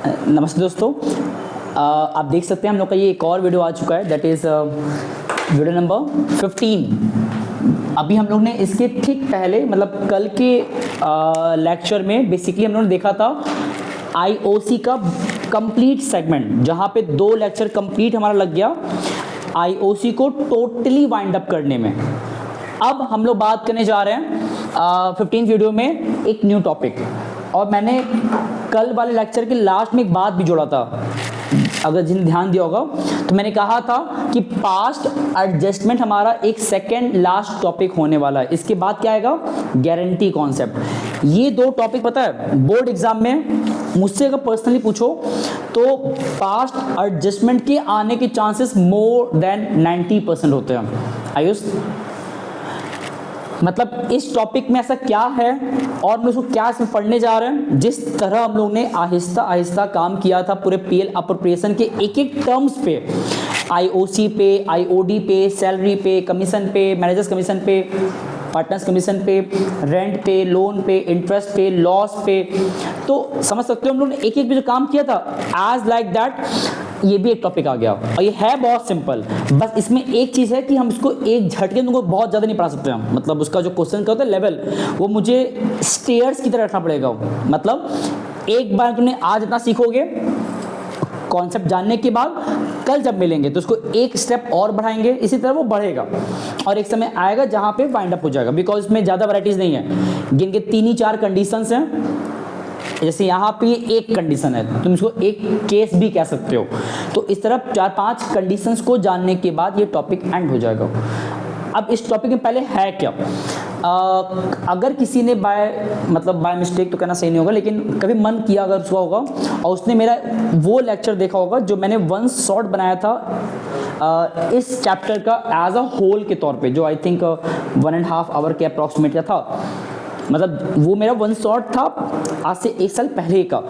नमस्ते दोस्तों। आप देख सकते हैं हम लोग का ये एक और वीडियो आ चुका है, दैट इज़ वीडियो नंबर 15। अभी हम लोग ने इसके ठीक पहले मतलब कल के लेक्चर में बेसिकली हम लोगों ने देखा था आईओसी का कंप्लीट सेगमेंट, जहाँ पे 2 लेक्चर कंप्लीट हमारा लग गया आईओसी को टोटली वाइंड अप करने में। अब हम लोग बात करने जा रहे हैं 15 वीडियो में एक न्यू टॉपिक। और मैंने कल वाले लेक्चर के लास्ट में एक बात भी जोड़ा था, अगर जिन ध्यान दिया होगा तो मैंने कहा था कि पास्ट एडजस्टमेंट हमारा एक सेकेंड लास्ट टॉपिक होने वाला है। इसके बाद क्या आएगा? Guarantee concept. ये 2 टॉपिक पता है बोर्ड एग्जाम में मुझसे अगर पर्सनली पूछो तो पास्ट एडजस्टमेंट के आने के चांसेस मोर देन 90% होते हैं। आयुष, मतलब इस टॉपिक में ऐसा क्या है और हम उसको क्या इसमें पढ़ने जा रहे हैं। जिस तरह हम लोग ने आहिस्ता आहिस्ता काम किया था पूरे पीएल अप्रोप्रिएशन के एक एक टर्म्स पे, आईओसी पे, आईओडी पे, सैलरी पे, कमीशन पे, मैनेजर्स कमीशन पे, पार्टनर्स कमीशन पे, रेंट पे, लोन पे, इंटरेस्ट पे, लॉस पे, तो समझ सकते हो हम लोग ने एक एक पे जो काम किया था एज लाइक दैट ये भी एक टॉपिक आ गया। और ये है बहुत सिंपल, बस इसमें एक चीज़ है कि हम इसको एक झटके तुमको बहुत ज़्यादा नहीं पढ़ा सकते हैं। मतलब उसका जो क्वेश्चन का होता है लेवल, वो मुझे स्टेयर्स की तरह रखना पड़ेगा। मतलब एक बार तुमने आज इतना सीखोगे कॉन्सेप्ट जानने के बाद, कल जब मिलेंगे तो उसको एक स्टेप और बढ़ाएंगे, इसी तरह वो बढ़ेगा और एक समय आएगा जहाँ पे वाइंड अप हो जाएगा। बिकॉज इसमें ज़्यादा वैराइटीज़ नहीं है, जिनके 3 ही 4 कंडीशंस हैं। जैसे यहाँ पे एक कंडीशन है, तुम इसको एक केस भी कह सकते हो। तो इस तरह 4-5 कंडीशंस को जानने के बाद ये टॉपिक एंड हो जाएगा। अब इस टॉपिक में पहले है क्या, अगर किसी ने बाय मिस्टेक तो कहना सही नहीं होगा, लेकिन कभी मन किया अगर उसका होगा और उसने मेरा वो लेक्चर देखा होगा जो मैंने 1 शॉट बनाया था इस चैप्टर का एज अ होल के तौर पे, जो आई थिंक 1.5 आवर के अप्रॉक्सीमेट का था। मतलब वो मेरा 1 शॉट था आज से 1 साल पहले का,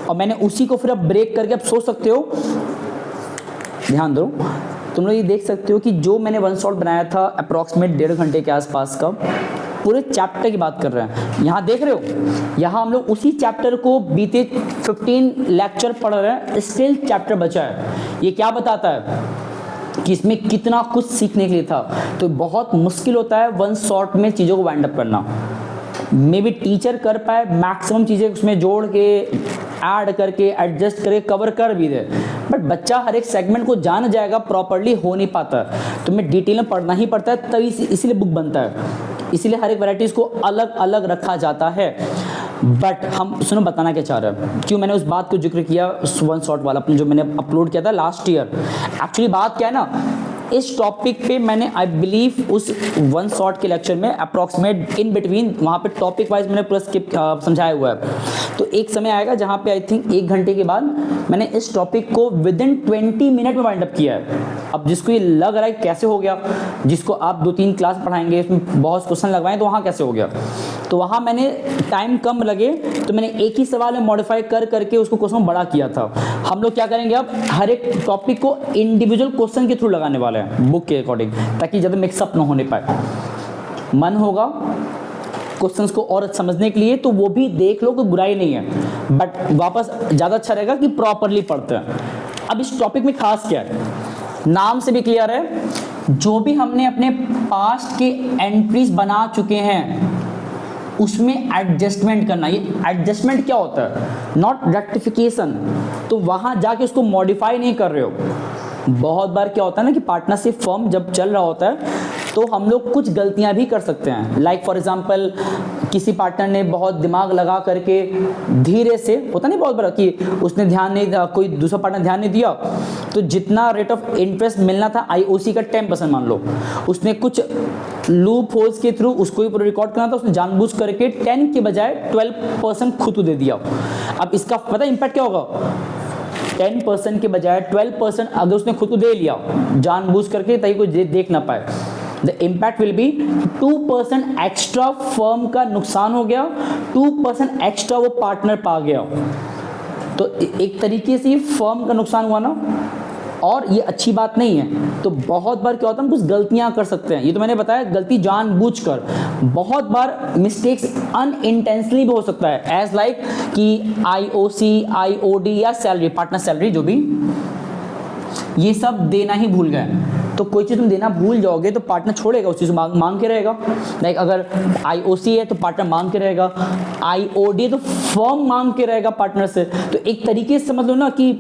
और मैंने उसी को फिर अब ब्रेक करके, अब सोच सकते हो, ध्यान दो, तुम लोग ये देख सकते हो कि जो मैंने 1 शॉट बनाया था अप्रॉक्सीमेट 1.5 घंटे के आसपास का, पूरे चैप्टर की बात कर रहे हैं। यहाँ देख रहे हो, यहाँ हम लोग उसी चैप्टर को बीते 15 लेक्चर पढ़ रहे हैं, स्टिल चैप्टर बचा है। ये क्या बताता है कि इसमें कितना कुछ सीखने के लिए था। तो बहुत मुश्किल होता है 1 शॉट में चीज़ों को वाइंड अप करना। मे बी टीचर कर पाए मैक्सिमम चीज़ें उसमें जोड़ के, ऐड करके, एडजस्ट करके कवर कर भी दे, बट बच्चा हर एक सेगमेंट को जान जाएगा प्रॉपर्ली हो नहीं पाता। तो मैं डिटेल में पढ़ना ही पड़ता है, तभी इसीलिए बुक बनता है, इसीलिए हर एक वैराइटीज़ को अलग अलग रखा जाता है। बट हम सुनो बताना क्या चाह रहे हैं, क्यों मैंने उस बात को जिक्र किया 1 शॉट वाला अपने जो मैंने अपलोड किया था लास्ट ईयर। एक्चुअली बात क्या है ना, इस टॉपिक पे मैंने आई बिलीव उस 1 शॉट के लेक्चर में अप्रॉक्सीमेट इन बिटवीन वहाँ पे टॉपिक वाइज मैंने पूरा स्किप समझाया हुआ है। तो एक समय आएगा जहाँ पे आई थिंक 1 घंटे के बाद मैंने इस टॉपिक को विदिन 20 मिनट में वाइंड अप किया है। अब जिसको ये लग रहा है कैसे हो गया, जिसको आप 2-3 क्लास पढ़ाएंगे, इसमें बहुत क्वेश्चन लगवाएं तो वहाँ कैसे हो गया, तो वहाँ मैंने टाइम कम लगे तो मैंने एक ही सवाल में मॉडिफाई कर करके उसको क्वेश्चन बड़ा किया था। हम लोग क्या करेंगे, अब हर एक टॉपिक को इंडिविजुअल क्वेश्चन के थ्रू लगाने वाले हैं बुक के अकॉर्डिंग, ताकि ज़्यादा मिक्सअप ना होने पाए। मन होगा क्वेश्चंस को और समझने के लिए तो वो भी देख लो, कोई बुराई नहीं है, बट वापस ज़्यादा अच्छा रहेगा कि प्रॉपरली पढ़ते हैं। अब इस टॉपिक में खास क्या है, नाम से भी क्लियर है, जो भी हमने अपने पास्ट के एंट्रीज बना चुके हैं उसमें एडजस्टमेंट करना। ये एडजस्टमेंट क्या होता है? Not rectification. तो वहाँ जाके उसको मॉडिफाई नहीं कर रहे हो। बहुत बार क्या होता है ना कि पार्टनरशिप फर्म जब चल रहा होता है तो हम लोग कुछ गलतियां भी कर सकते हैं। लाइक फॉर एग्जांपल, किसी पार्टनर ने बहुत दिमाग लगा करके धीरे से, होता नहीं बहुत बड़ा कि उसने ध्यान नहीं दिया, कोई दूसरा पार्टनर ध्यान नहीं दिया, तो जितना रेट ऑफ इंटरेस्ट मिलना था आईओसी का 10% मान लो, उसने कुछ लूप होल्स के थ्रू उसको ही पूरा रिकॉर्ड करना था, उसने जानबूझ करके 10 के बजाय 12% खुद को दे दिया। अब इसका पता इम्पैक्ट क्या होगा, 10% के बजाय 12% अगर उसने खुद को दे लिया जानबूझ करके ताकि कोई देख ना पाए, the impact will be 2% extra firm का नुकसान हो गया, 2% एक्स्ट्रा वो पार्टनर पा गया। तो एक तरीके से फर्म का नुकसान हुआ ना, और ये अच्छी बात नहीं है। तो बहुत बार क्या होता है, हम कुछ गलतियां कर सकते हैं, ये तो मैंने बताया गलती जानबूझकर, बहुत बार मिस्टेक्स अनइंटेंशनली भी हो सकता है, एज लाइक कि आईओसी, आईओडी या सैलरी, पार्टनर सैलरी, जो भी ये सब देना ही भूल गए। तो कोई चीज़ तुम देना भूल जाओगे तो पार्टनर छोड़ेगा उस चीज़ को, मांग के रहेगा। लाइक अगर आईओसी है तो पार्टनर मांग के रहेगा, आईओडी तो फर्म मांग के रहेगा पार्टनर से। तो एक तरीके से समझ लो ना कि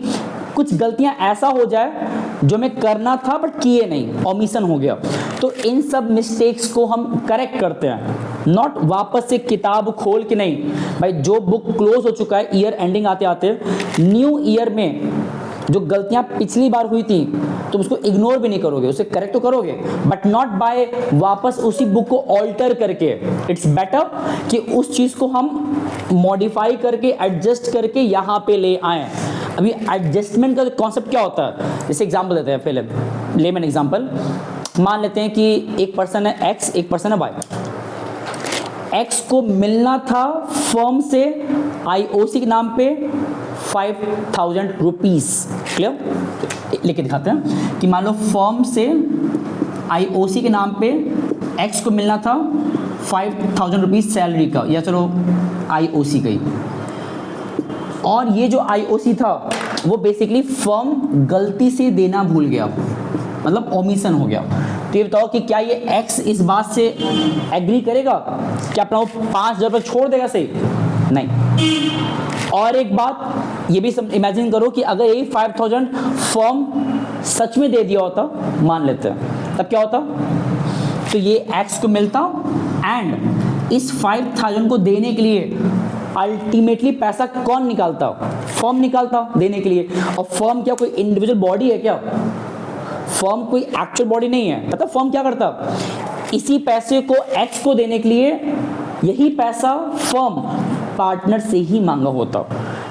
कुछ गलतियां ऐसा हो जाए जो मैं करना था बट किए नहीं, ओमिशन हो गया। तो इन सब मिस्टेक्स को हम करेक्ट करते हैं, नॉट वापस से किताब खोल के नहीं। भाई जो बुक क्लोज हो चुका है, ईयर एंडिंग आते आते, न्यू ईयर में जो गलतियां पिछली बार हुई थी तुम उसको इग्नोर भी नहीं करोगे, उसे करेक्ट तो करोगे, बट नॉट बाय वापस उसी बुक को ऑल्टर करके। इट्स बेटर कि उस चीज़ को हम मॉडिफाई करके, एडजस्ट करके यहाँ पे ले आए। अभी एडजस्टमेंट का कॉन्सेप्ट क्या होता है, जैसे एग्जाम्पल देते हैं, पहले लेमन एग्जाम्पल मान लेते हैं कि एक पर्सन है एक्स, एक पर्सन है वाई। एक्स को मिलना था फर्म से आईओसी के नाम पे 5000 रुपीज़, क्लियर? लिख के दिखाते हैं कि मान लो फर्म से आईओसी के नाम पे एक्स को मिलना था 5000 रुपीज़ सैलरी का, या चलो आईओसी का ही। और ये जो आईओसी था वो बेसिकली फर्म गलती से देना भूल गया, मतलब ओमिशन हो गया। तो ये बताओ कि क्या ये एक्स इस बात से एग्री करेगा, क्या अपना वो 5000 रुपये छोड़ देगा? सही नहीं। और एक बात ये भी इमेजिन करो कि अगर यही 5000 फर्म सच में दे दिया होता, मान लेते हैं, तब क्या होता? तो ये एक्स को मिलता एंड इस 5000 को देने के लिए अल्टीमेटली पैसा कौन निकालता? फर्म निकालता देने के लिए। और फर्म क्या कोई इंडिविजुअल बॉडी है क्या? फर्म कोई एक्चुअल बॉडी नहीं है। पता फर्म क्या करता? इसी पैसे को एक्स को देने के लिए यही पैसा फर्म पार्टनर से ही मांगा होता।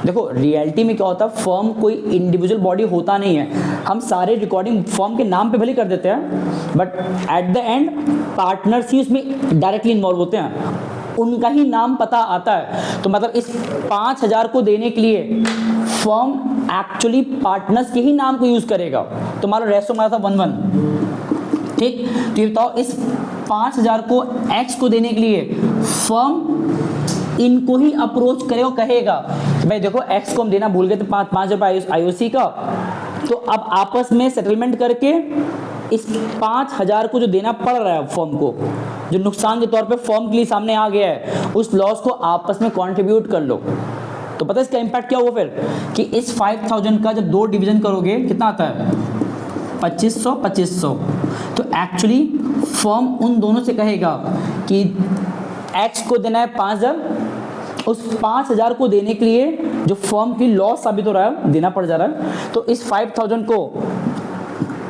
देखो रियलिटी में क्या होता, फर्म कोई इंडिविजुअल बॉडी होता नहीं है। हम सारे रिकॉर्डिंग फर्म के नाम पे भले कर देते हैं, but at the end partners ही उसमें डायरेक्टली इन्वॉल्व होते हैं, उनका ही नाम पता आता है। तो मतलब इस 5000 को देने के लिए फर्म एक्चुअली पार्टनर्स के ही नाम को यूज करेगा। तो मान लो रेशो मारा था 1:1, ठीक? तो ये बताओ इस 5000 को एक्स को देने के लिए फर्म इनको ही अप्रोच करेगा, कहेगा भाई देखो एक्स को हम देना भूल गए थे 5000 रुपये आईओसी का, तो अब आपस में सेटलमेंट करके इस 5000 को जो देना पड़ रहा है फर्म को, जो नुकसान के तौर पे फर्म के लिए सामने आ गया है, उस लॉस को आपस में कंट्रीब्यूट कर लो। तो पता है इसका इम्पैक्ट क्या हुआ फिर कि इस 5000 का जब 2 डिवीजन करोगे कितना आता है? 2500। तो एक्चुअली फर्म उन दोनों से कहेगा कि एक्स को देना है 5000, उस 5000 को देने के लिए जो फर्म की लॉस साबित हो रहा है, देना पड़ जा रहा है, तो इस 5000 को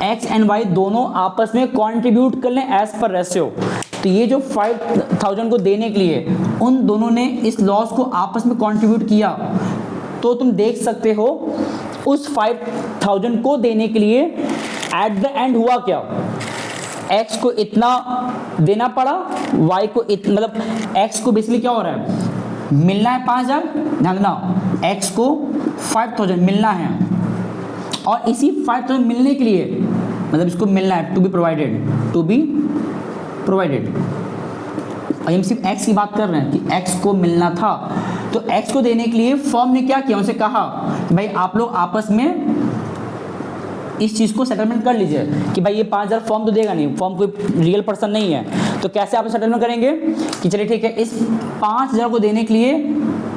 एक्स एंड वाई दोनों आपस में कंट्रीब्यूट कर लें एज पर रेशियो। तो ये जो 5000 को देने के लिए उन दोनों ने इस लॉस को आपस में कंट्रीब्यूट किया, तो तुम देख सकते हो उस 5000 को देने के लिए एट द एंड हुआ क्या? एक्स को इतना देना पड़ा, वाई को मतलब एक्स को बेसिकली क्या हो रहा है, मिलना है 5000, ध्यान देना, एक्स को 5000 मिलना है, और इसी 5000 मिलने के लिए मतलब इसको मिलना है, टू बी प्रोवाइडेड। हम सिर्फ एक्स की बात कर रहे हैं कि एक्स को मिलना था, तो एक्स को देने के लिए फर्म ने क्या किया, उनसे कहा कि भाई आप लोग आपस में इस चीज़ को सेटलमेंट कर लीजिए कि भाई ये 5000 फर्म तो देगा नहीं, फर्म कोई रियल पर्सन नहीं है, तो कैसे आप सेटलमेंट करेंगे कि चलिए ठीक है, इस 5000 को देने के लिए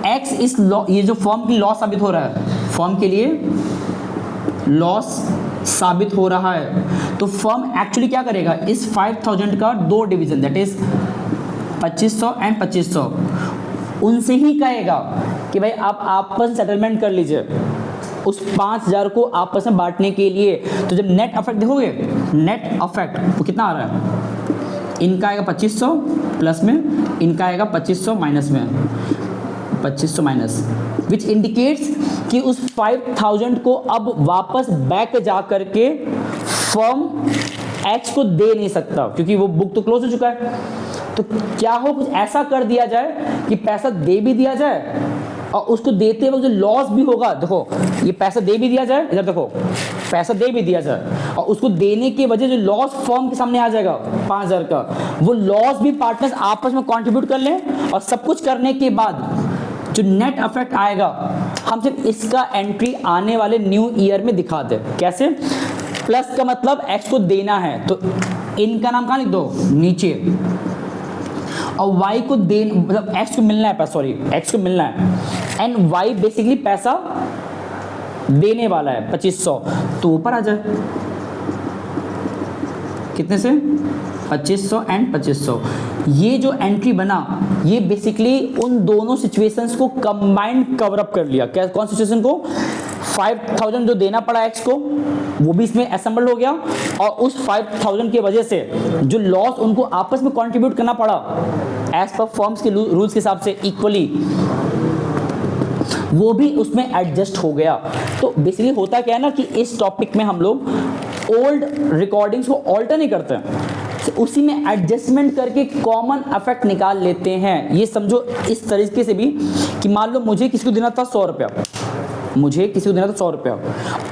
एक्स इस ये जो फर्म की लॉस साबित हो रहा है, फर्म के लिए लॉस साबित हो रहा है, तो फर्म एक्चुअली क्या करेगा, इस 5000 का 2 डिवीजन दैट इज 2500 एंड 2500 उनसे ही कहेगा कि भाई आप आपस सेटलमेंट कर लीजिए उस 5000 को आपस में बांटने के लिए। तो जब नेट अफेक्ट देखोगे, नेट अफेक्ट वो कितना आ रहा है, इनका आएगा 2500 प्लस में, इनका आएगा 2500 माइनस में, 2500 माइनस, विच इंडिकेट्स कि उस 5000 को अब वापस बैक जा करके फर्म एक्स को दे नहीं सकता, क्योंकि वो बुक तो क्लोज हो चुका है। तो क्या हो, कुछ ऐसा कर दिया जाए कि पैसा दे भी दिया जाए और उसको देते वक्त जो लॉस भी होगा, देखो ये पैसा दे भी दिया जाए, इधर देखो पैसा दे भी दिया सर, और उसको देने की वजह जो लॉस फर्म के सामने आ जाएगा 5,000 का, वो लॉस भी पार्टनर्स आपस में कंट्रीब्यूट कर लें, और सब कुछ करने के बाद जो नेट इफेक्ट आएगा हम सिर्फ इसका एंट्री आने वाले न्यू ईयर में दिखा दें। कैसे? प्लस का मतलब एक्स को देना है तो इनका नाम कहाँ लिख दो? नीचे, और वाई को मतलब एक्स को मिलना है, सॉरी एक्स को मिलना है, एंड वाई बेसिकली पैसा देने वाला है 2500, तो ऊपर आ जाए कितने से? 2500 एंड 2500। ये जो एंट्री बना ये बेसिकली उन दोनों सिचुएशंस को कंबाइंड कवर अप कर लिया। क्या? कौन सिचुएशन को? 5000 जो देना पड़ा एक्स को वो भी इसमें असेंबल हो गया, और उस 5000 की वजह से जो लॉस उनको आपस में कंट्रीब्यूट करना पड़ा एज पर फर्म्स के रूल्स के हिसाब से इक्वली, वो भी उसमें एडजस्ट हो गया। तो बेसिकली होता क्या है ना कि इस टॉपिक में हम लोग ओल्ड रिकॉर्डिंग्स को ऑल्टर नहीं करते हैं, तो उसी में एडजस्टमेंट करके कॉमन इफेक्ट निकाल लेते हैं। ये समझो इस तरीके से भी कि मान लो मुझे किसी को देना था 100 रुपया, मुझे किसी को देना था 100 रुपया,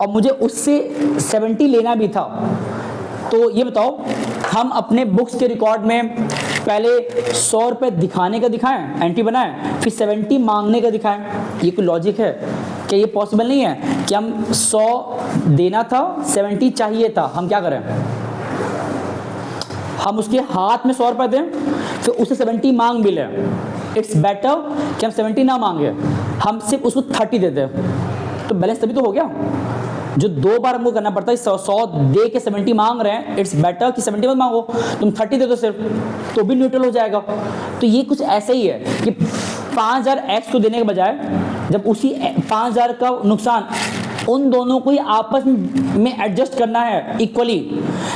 और मुझे उससे 70 लेना भी था, तो ये बताओ हम अपने बुक्स के रिकॉर्ड में पहले 100 रुपये दिखाने का दिखाएं, एंट्री बनाएं, फिर 70 मांगने का दिखाएं? ये कोई लॉजिक है? क्या ये पॉसिबल नहीं है कि हम 100 देना था 70 चाहिए था, हम क्या करें? हम उसके हाथ में 100 रुपये दें फिर उसे 70 मांग भी लें। इट्स बेटर कि हम 70 ना मांगे, हम सिर्फ उसको 30 दे दें, तो बैलेंस तभी तो हो गया। जो 2 बार हमको करना पड़ता है, 100 दे के 70 मांग रहे हैं, इट्स बेटर कि 70 मत मांगो, तुम 30 दे दो सिर्फ, तो भी न्यूट्रल हो जाएगा। तो ये कुछ ऐसा ही है कि 5000 एक्स को देने के बजाय जब उसी 5000 का नुकसान उन दोनों को ही आपस में एडजस्ट करना है इक्वली,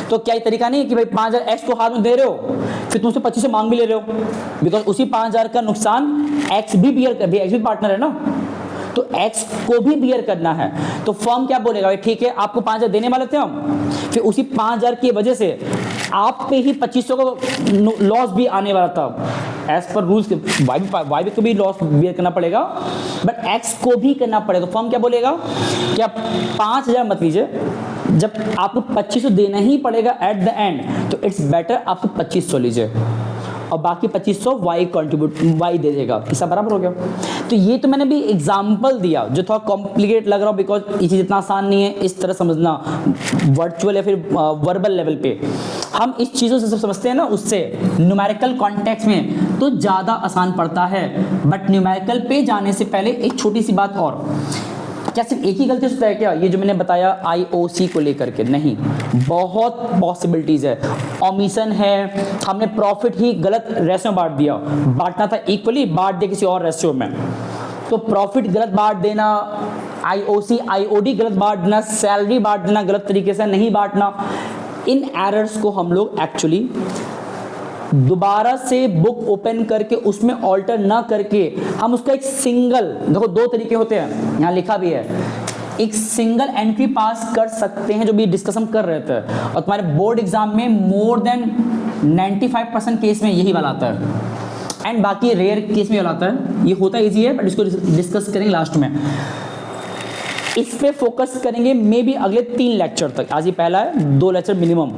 तो क्या ये तरीका नहीं है कि भाई 5000 एक्स को हाथ में दे रहे हो फिर तुमसे 2500 मांग भी ले रहे हो, बिकॉज उसी 5000 का नुकसान एक्स भी एक्स भी पार्टनर है ना, तो एक्स को भी बियर करना है। तो फर्म क्या बोलेगा? भाई ठीक है, आपको 5000 देने वाले थे हम, फिर उसी 5000 की वजह से आप पे ही 2500 का लॉस भी आने वाला था एज पर रूल्स के, वाई को भी लॉस बियर करना पड़ेगा, बट एक्स को भी करना पड़ेगा। तो फर्म क्या बोलेगा कि आप 5000 मत लीजिए, जब आपको 2500 देना ही पड़ेगा एट द एंड, तो इट्स बेटर आपको 2500 लीजिए, और बाकी 2500 वाई दे देगा। किसा बराबर हो गया? तो ये तो मैंने भी एग्जाम्पल दिया जो थोड़ा कॉम्प्लिकेट लग रहा हो, बिकॉज ये चीज़ इतना आसान नहीं है इस तरह समझना वर्चुअल या फिर वर्बल लेवल पे। हम इस चीज़ों से सब समझते हैं ना, उससे न्यूमेरिकल कॉन्टेक्स्ट में तो ज़्यादा आसान पड़ता है, बट न्यूमेरिकल पे जाने से पहले एक छोटी सी बात और, क्या सिर्फ एक ही गलती होता है क्या? ये जो मैंने बताया आईओसी को लेकर के, नहीं, बहुत पॉसिबिलिटीज है। ओमिशन है, हमने प्रॉफिट ही गलत रेशियो में बांट दिया, बांटना था इक्वली, बांट दिया किसी और रेशियो में, तो प्रॉफिट गलत बांट देना, आईओसी आईओडी गलत बांट देना, सैलरी बांट देना गलत तरीके से नहीं बांटना, इन एरर्स को हम लोग एक्चुअली दोबारा से बुक ओपन करके उसमें ऑल्टर ना करके हम उसका एक सिंगल, देखो 2 तरीके होते हैं, यहाँ लिखा भी है, एक सिंगल एंट्री पास कर सकते हैं जो भी डिस्कशन कर रहे थे, और तुम्हारे बोर्ड एग्जाम में मोर देन 95% केस में यही वाला आता है, एंड बाकी रेयर केस में वाला आता है। ये होता ईजी है, बट इसको डिस्कस करेंगे लास्ट में। इस पे फोकस करेंगे मे बी अगले 3 लेक्चर तक। आज ही पहला है, 2 लेक्चर मिनिमम,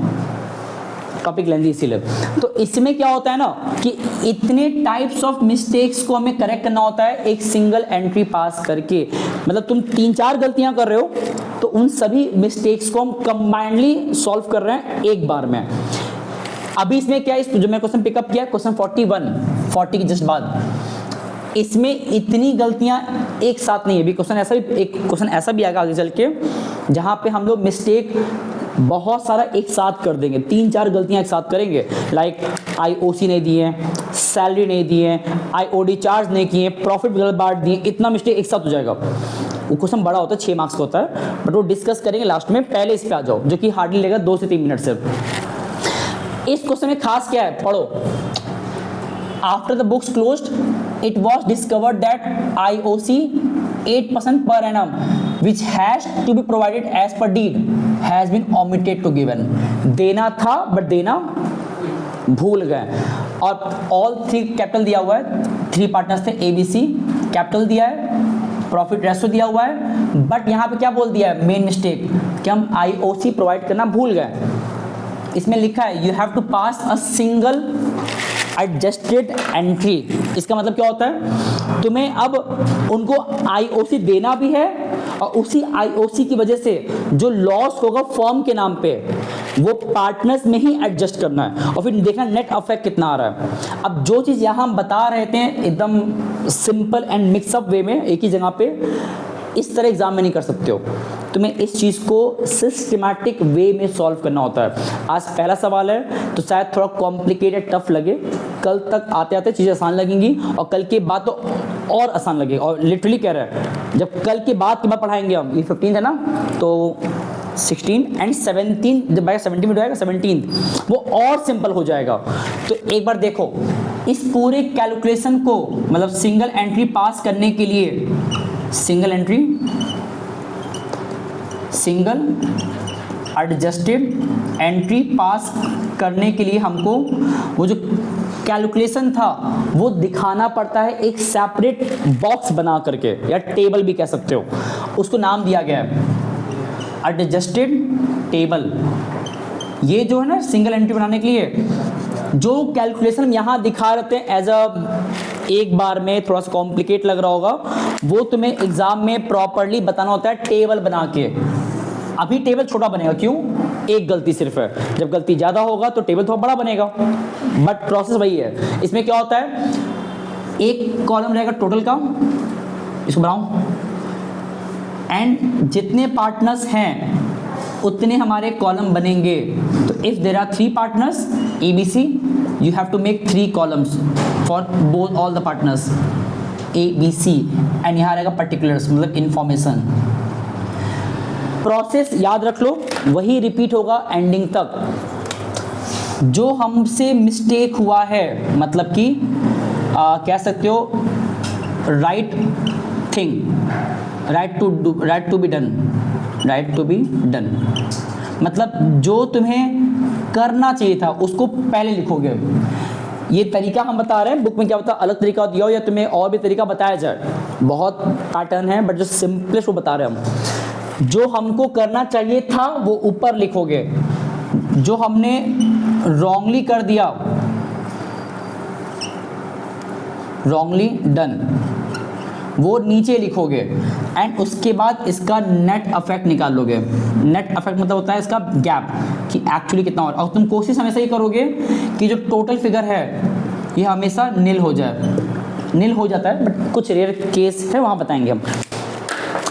टॉपिक लेंदी इसीलिए। तो इसमें क्या होता है ना कि इतने टाइप्स ऑफ मिस्टेक्स को हमें करेक्ट करना होता है एक सिंगल एंट्री पास करके। मतलब तुम 3-4 गलतियां कर रहे हो तो उन सभी मिस्टेक्स को हम कंबाइंडली सॉल्व कर रहे हैं एक बार में। अभी इसमें क्या है, जो मैं क्वेश्चन पिकअप किया, क्वेश्चन 40 के जस्ट बाद, इसमें इतनी गलतियां एक साथ नहीं है। अभी क्वेश्चन ऐसा भी, एक क्वेश्चन ऐसा भी आएगा आगे चल के जहां पे हम लोग मिस्टेक बहुत सारा एक साथ कर देंगे, 3-4 गलतियां एक साथ करेंगे, लाइक आईओसी नहीं दिए, सैलरी नहीं दिए, आईओडी चार्ज नहीं किए, प्रॉफिट गलत बांट दिए, इतना मिस्टेक एक साथ हो जाएगा। वो क्वेश्चन बड़ा होता है, 6 मार्क्स का होता है, बट वो डिस्कस करेंगे लास्ट में। पहले इस पे आ जाओ, जो कि हार्डली लेगा 2 से 3 मिनट सिर्फ। इस क्वेश्चन में खास क्या है, पढ़ो। After the books closed it was discovered that IOC 8% per annum which has to be provided as per deed has been omitted to given। देना था बट देना भूल गए, और ऑल 3 कैपिटल दिया हुआ है, 3 पार्टनर्स थे ABC, कैपिटल दिया है, प्रॉफिट रेशो दिया हुआ है, बट यहाँ पे क्या बोल दिया है, मेन मिस्टेक कि हम आईओसी प्रोवाइड करना भूल गए। इसमें लिखा है you have to pass a single adjusted entry. इसका मतलब क्या होता है, तुम्हें अब उनको आईओसी देना भी है और उसी आईओसी की वजह से जो लॉस होगा फर्म के नाम पे वो पार्टनर्स में ही एडजस्ट करना है और फिर देखना नेट अफेक्ट कितना आ रहा है। अब जो चीज़ यहाँ हम बता रहे थे एकदम सिंपल एंड मिक्सअप वे में एक ही जगह पे, इस तरह एग्जाम में नहीं कर सकते हो, तुम्हें इस चीज़ को सिस्टमैटिक वे में सॉल्व करना होता है। आज पहला सवाल है तो शायद थोड़ा कॉम्प्लिकेटेड टफ लगे, कल तक आते आते चीज़ें आसान लगेंगी और कल के बाद तो और आसान लगेगा। और लिटरली कह रहे हैं जब कल के बाद पढ़ाएंगे हम, ये 15 है ना, तो 16 एंड 17 जब 17 में जाएगा 17 वो और सिंपल हो जाएगा। तो एक बार देखो इस पूरे कैलकुलेशन को, मतलब सिंगल एंट्री पास करने के लिए, single entry, single adjusted entry पास करने के लिए हमको वो जो कैलकुलेशन था वो दिखाना पड़ता है एक सेपरेट बॉक्स बना करके, या टेबल भी कह सकते हो, उसको नाम दिया गया है एडजस्टेड टेबल। ये जो है ना सिंगल एंट्री बनाने के लिए जो कैलकुलेशन हम यहाँ दिखा रहे थे एज अ, एक बार में थोड़ा सा कॉम्प्लिकेट लग रहा होगा, वो तुम्हें एग्जाम में प्रॉपरली बताना होता है टेबल बना के। अभी टेबल छोटा बनेगा, क्यों, एक गलती सिर्फ है, जब गलती ज़्यादा होगा तो टेबल थोड़ा बड़ा बनेगा, बट प्रोसेस वही है। इसमें क्या होता है, एक कॉलम रहेगा टोटल का, इसको बनाऊं, एंड जितने पार्टनर्स हैं उतने हमारे कॉलम बनेंगे। तो if there are 3 partners ABC, you have to make 3 columns for both all the partners ABC, and यहाँ रहेगा particulars मतलब information। प्रोसेस याद रख लो, वही रिपीट होगा एंडिंग तक। जो हमसे मिस्टेक हुआ है, मतलब कि कह सकते हो right thing, right to be done, मतलब जो तुम्हें करना चाहिए था उसको पहले लिखोगे। ये तरीका हम बता रहे हैं, बुक में क्या बता अलग तरीका दिया हो या तुम्हें और भी तरीका बताया जाए, बहुत पैटर्न है, बट जो सिंपलेस्ट वो बता रहे हैं हम। जो हमको करना चाहिए था वो ऊपर लिखोगे, जो हमने रॉन्गली कर दिया, रॉन्गली डन, वो नीचे लिखोगे, एंड उसके बाद इसका नेट अफेक्ट निकाल लोगे। नेट अफेक्ट मतलब होता है इसका गैप, कि एक्चुअली कितना और तुम कोशिश हमेशा ही करोगे कि जो टोटल फिगर है ये हमेशा नील हो जाए। नील हो जाता है बट कुछ रेयर केस है, वहाँ बताएंगे हम।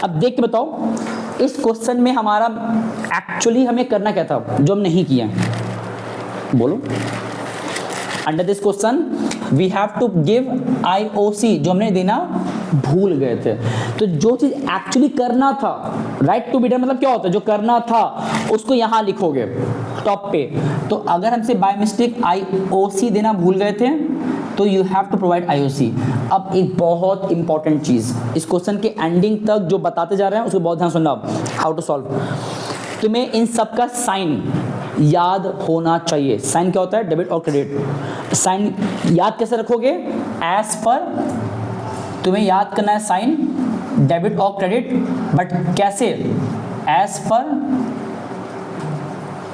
अब देख के बताओ इस क्वेश्चन में हमारा एक्चुअली हमें करना क्या था जो हम नहीं किया, बोलो। Under this question we have to give IOC, जो हमने देना भूल गए थे। तो जो चीज एक्चुअली करना था, राइट टू बी डन मतलब क्या होता है, जो करना था उसको यहाँ लिखोगे टॉप पे। तो अगर हमसे बाय मिस्टेक IOC देना भूल गए थे तो you have to provide IOC। अब एक बहुत इंपॉर्टेंट चीज इस क्वेश्चन के एंडिंग तक जो बताते जा रहे हैं उसको बहुत ध्यान सुनना, हाउ टू सॉल्व। तुम्हें इन सब का साइन याद होना चाहिए। साइन क्या होता है, डेबिट और क्रेडिट। साइन याद कैसे रखोगे, एज पर तुम्हें याद करना है साइन डेबिट और क्रेडिट, बट कैसे, एज पर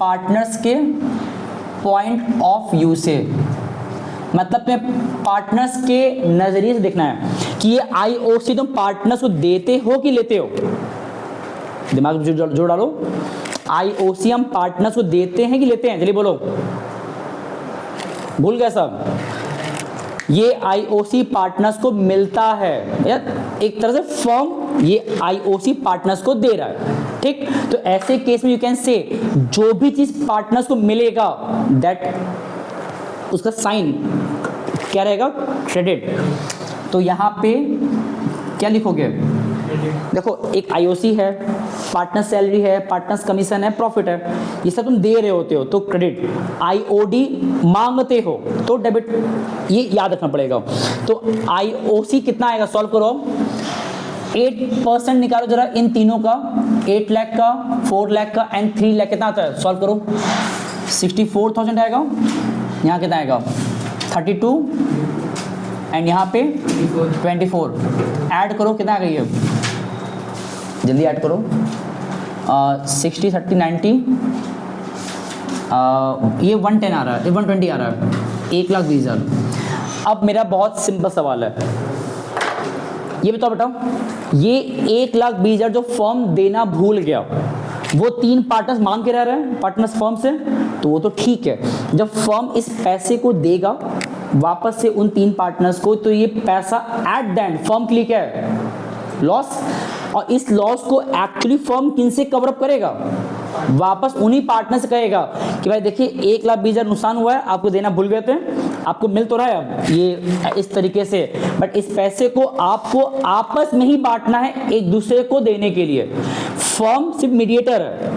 पार्टनर्स के पॉइंट ऑफ व्यू से, मतलब तुम्हें पार्टनर्स के नजरिए से देखना है कि ये IOC तुम पार्टनर्स को देते हो कि लेते हो। दिमाग में जोड़ डालो, IOC हम पार्टनर्स को देते हैं कि लेते हैं, चलिए बोलो, भूल गए सब। ये IOC पार्टनर्स को मिलता है, या एक तरह से फर्म ये IOC पार्टनर्स को दे रहा है, ठीक। तो ऐसे केस में यू कैन से जो भी चीज पार्टनर्स को मिलेगा दैट उसका साइन क्या रहेगा, क्रेडिट। तो यहाँ पे क्या लिखोगे, देखो एक IOC है, पार्टनर सैलरी है, पार्टनर्स कमीशन है, प्रॉफिट है, ये सब तुम दे रहे होते हो तो क्रेडिट। IOD मांगते हो तो डेबिट, ये याद रखना पड़ेगा। तो IOC कितना आएगा, सॉल्व करो, 8% निकालो जरा इन तीनों का, 8 लाख का, 4 लाख का एंड 3 लाख, कितना आता है, सॉल्व करो, 64,000 आएगा। यहाँ कितना आएगा, 32 एंड यहाँ पे 24, ऐड करो कितना आ गई है जल्दी ऐड करो। 60 30 90, ये 110 आ रहा है, ये 120 आ रहा है, 1,20,000। अब मेरा बहुत सिंपल सवाल है, ये बताओ बेटा, ये 1,20,000 जो फर्म देना भूल गया, वो 3 पार्टनर्स मांग के रह रहे हैं पार्टनर्स फर्म से, तो वो तो ठीक है। जब फर्म इस पैसे को देगा वापस से उन 3 पार्टनर्स को, तो ये पैसा एट द एंड फर्म के लिए क्या है? लॉस। और इस लॉस को एक्चुअली फर्म किन से कवर अप करेगा? वापस उन्हीं पार्टनर से कहेगा कि भाई देखिए 1,20,000 नुकसान हुआ है, आपको देना भूल गए थे, आपको मिल तो रहा है अब ये इस तरीके से, बट इस पैसे को आपको आपस में ही बांटना है एक दूसरे को देने के लिए। फर्म सिर्फ मीडिएटर है,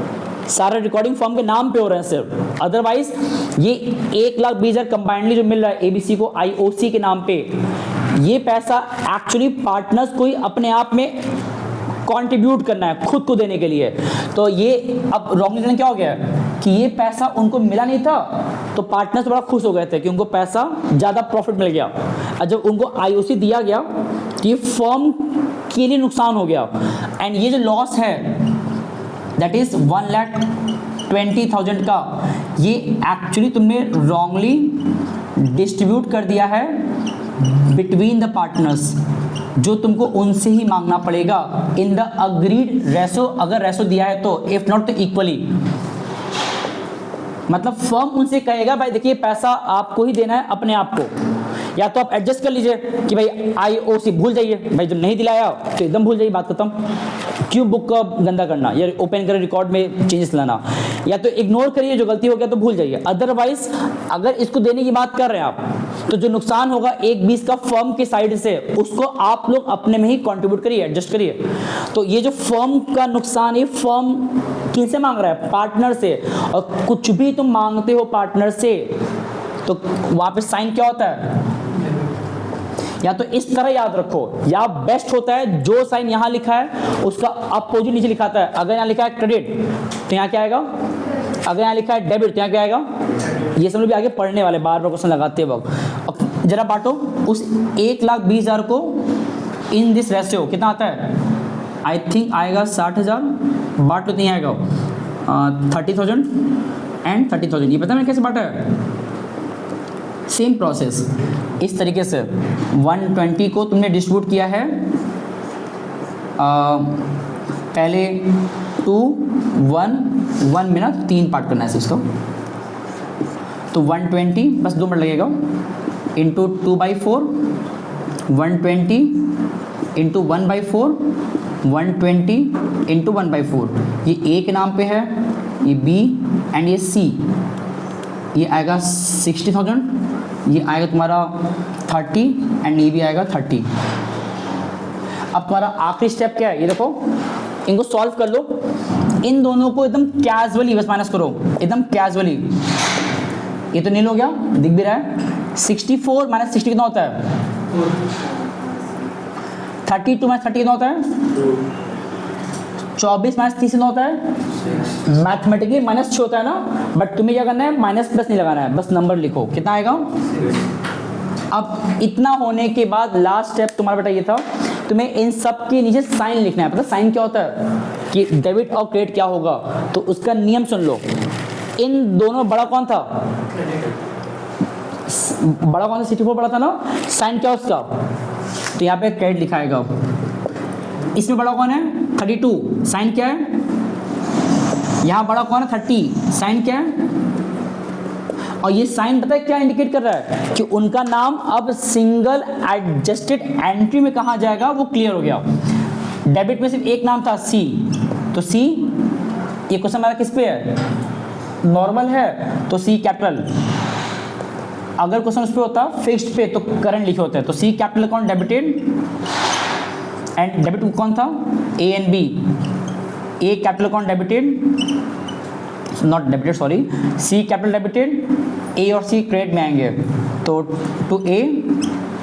सारा रिकॉर्डिंग फर्म के नाम पे हो रहा है सिर्फ, अदरवाइज ये 1,20,000 कंबाइंडली जो मिल रहा है एबीसी को आईओसी के नाम पे, ये पैसा एक्चुअली पार्टनर्स को ही अपने आप में कंट्रीब्यूट करना है खुद को देने के लिए। तो ये अब रॉन्ग क्या हो गया कि ये पैसा उनको मिला नहीं था, तो पार्टनर्स बड़ा खुश हो गए थे कि उनको पैसा ज़्यादा प्रॉफिट मिल गया। और जब उनको आईओसी दिया गया कि फर्म के लिए नुकसान हो गया, एंड ये जो लॉस है दैट इज 1,20,000 का, ये एक्चुअली तुमने रॉन्गली डिस्ट्रीब्यूट कर दिया है बिटवीन द पार्टनर्स, जो तुमको उनसे ही मांगना पड़ेगा इन द अग्रीड रेशो, अगर रेशो दिया है तो, इफ नॉट तो इक्वली। मतलब फर्म उनसे कहेगा भाई देखिए पैसा आपको ही देना है अपने आप को, या तो आप एडजस्ट कर लीजिए कि भाई आईओसी भूल जाइए, भाई जब नहीं दिलाया तो एकदम भूल जाइए, बात खत्म, क्यों बुक का गंदा करना या ओपन कर रिकॉर्ड में चेंजेस लाना, या तो इग्नोर करिए, जो गलती हो गया तो भूल जाइए। अदरवाइज अगर इसको देने की बात कर रहे हैं आप, तो जो नुकसान होगा 1,20 का फर्म के साइड से, उसको आप लोग अपने में ही कंट्रीब्यूट करिए, एडजस्ट करिए। तो ये जो फर्म का नुकसान है, फर्म किनसे मांग रहा है? पार्टनर से। और कुछ भी तुम मांगते हो पार्टनर से तो वहां पे साइन क्या होता है? या तो इस तरह याद रखो, या बेस्ट होता है जो साइन यहाँ लिखा है उसका अपोजिट नीचे लिखाता है। अगर यहाँ लिखा है क्रेडिट तो यहाँ क्या आएगा? अगर यहाँ लिखा है डेबिट तो यहाँ क्या आएगा? ये सब लोग भी आगे पढ़ने वाले, बार बार क्वेश्चन लगाते वक्त। जरा बांटो उस 1,20,000 को इन दिस रेशियो, कितना आता है? आई थिंक आएगा 60,000, बांट लो, नहीं आएगा 30,000 एंड 30,000। ये पता है मैंने कैसे बांटा है? सेम प्रोसेस, इस तरीके से 120 को तुमने डिस्ट्रीब्यूट किया है, पहले 2 1 1 मिनट 3 पार्ट करना है इसको, तो 120 बस 2 मिनट लगेगा, इंटू 2/4, 120 इंटू 1/4, 120 इंटू 1/4। ये ए के नाम पे है, ये बी एंड ये सी, ये आएगा 60,000, ये आएगा तुम्हारा 30 एंड ये भी आएगा 30। अब तुम्हारा आखिरी स्टेप क्या है? ये देखो, इनको सॉल्व कर लो, इन दोनों को एकदम कैजुअली बस माइनस करो, एकदम कैजुअली। ये तो नील हो गया, दिख भी रहा है। 64 माइनस 60 कितना होता है? 32 माइनस 30 कितना होता है? 24 माइनस 30 कितना होता है? मैथमेटिकली माइनस 6 होता है ना, बट तुम्हें क्या करना है? माइनस प्लस नहीं लगाना है, बस नंबर लिखो, कितना आएगा? अब इतना होने के बाद लास्ट स्टेप तुम्हारा बेटा ये था, तुम्हें इन सब के नीचे साइन लिखना है। पता साइन क्या होता है कि डेबिट और क्रेडिट क्या होगा, तो उसका नियम सुन लो। इन दोनों बड़ा कौन था? बड़ा कौन था? 64 बड़ा था ना, साइन क्या उसका? तो यहाँ पे क्रेडिट लिखाएगा। इसमें बड़ा कौन है? 32, साइन क्या है? यहाँ बड़ा कौन है? 30, साइन क्या है? और ये साइन पता है क्या इंडिकेट कर रहा है? कि उनका नाम अब सिंगल एडजस्टेड एंट्री में कहाँ जाएगा, वो क्लियर हो गया। डेबिट में सिर्फ एक नाम था सी, तो सी, ये क्वेश्चन हमारा किस पे है? नॉर्मल है, तो सी कैपिटल। अगर क्वेश्चन उस पे होता फिक्स्ड पे तो करंट लिखे होते हैं, तो C capital account debited, and debit कौन था? A and B. A capital account debited, not debited sorry, C capital debited, A और सी क्रेडिट में आएंगे, तो टू ए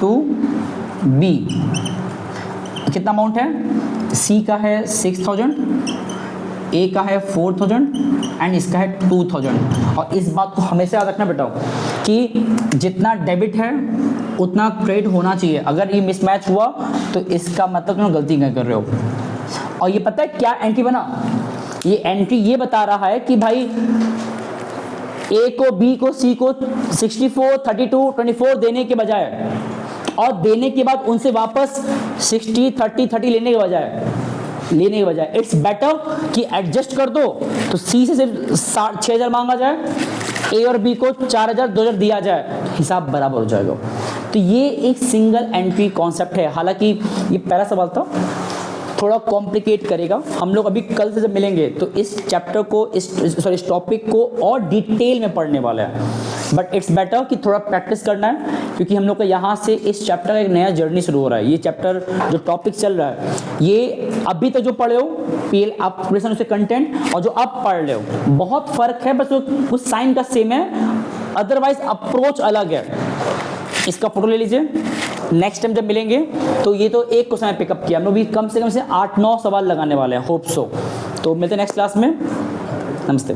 टू बी कितना अमाउंट है? सी का है 6,000, ए का है 4,000 एंड इसका है 2,000। और इस बात को हमेशा याद रखना बेटा कि जितना डेबिट है उतना क्रेडिट होना चाहिए। अगर ये मिसमैच हुआ तो इसका मतलब तुम गलती क्या कर रहे हो। और ये पता है क्या एंट्री बना, ये एंट्री ये बता रहा है कि भाई ए को, बी को, सी को 64, 32, 24 देने के बजाय, और देने के बाद उनसे वापस 60, 30 लेने के बजाय इट्स बेटर कि एडजस्ट कर दो, तो सी से सिर्फ 6,000 मांगा जाए, ए और बी को 4,000, 2,000 दिया जाए, हिसाब बराबर हो जाएगा। तो ये एक सिंगल एंट्री कॉन्सेप्ट है। हालांकि ये पहला सवाल था, थोड़ा कॉम्प्लिकेट करेगा। हम लोग अभी कल से जब मिलेंगे तो इस चैप्टर को, इस टॉपिक को और डिटेल में पढ़ने वाले हैं, बट इट्स बेटर कि थोड़ा प्रैक्टिस करना है, क्योंकि हम लोग का यहाँ से इस चैप्टर का एक नया जर्नी शुरू हो रहा है। ये चैप्टर जो टॉपिक चल रहा है, ये अभी तक जो पढ़े हो पीएल ऑपरेशन, उसके कंटेंट, और जो अब पढ़ रहे हो, बहुत फर्क है, बस वो कुछ साइन का सेम है, अदरवाइज अप्रोच अलग है। इसका फोटो ले लीजिए। नेक्स्ट टाइम जब मिलेंगे तो ये तो एक क्वेश्चन पिकअप किया हम लोग भी, कम से 8-9 सवाल लगाने वाले हैं, होप सो। तो मिलते हैं नेक्स्ट क्लास में। नमस्ते।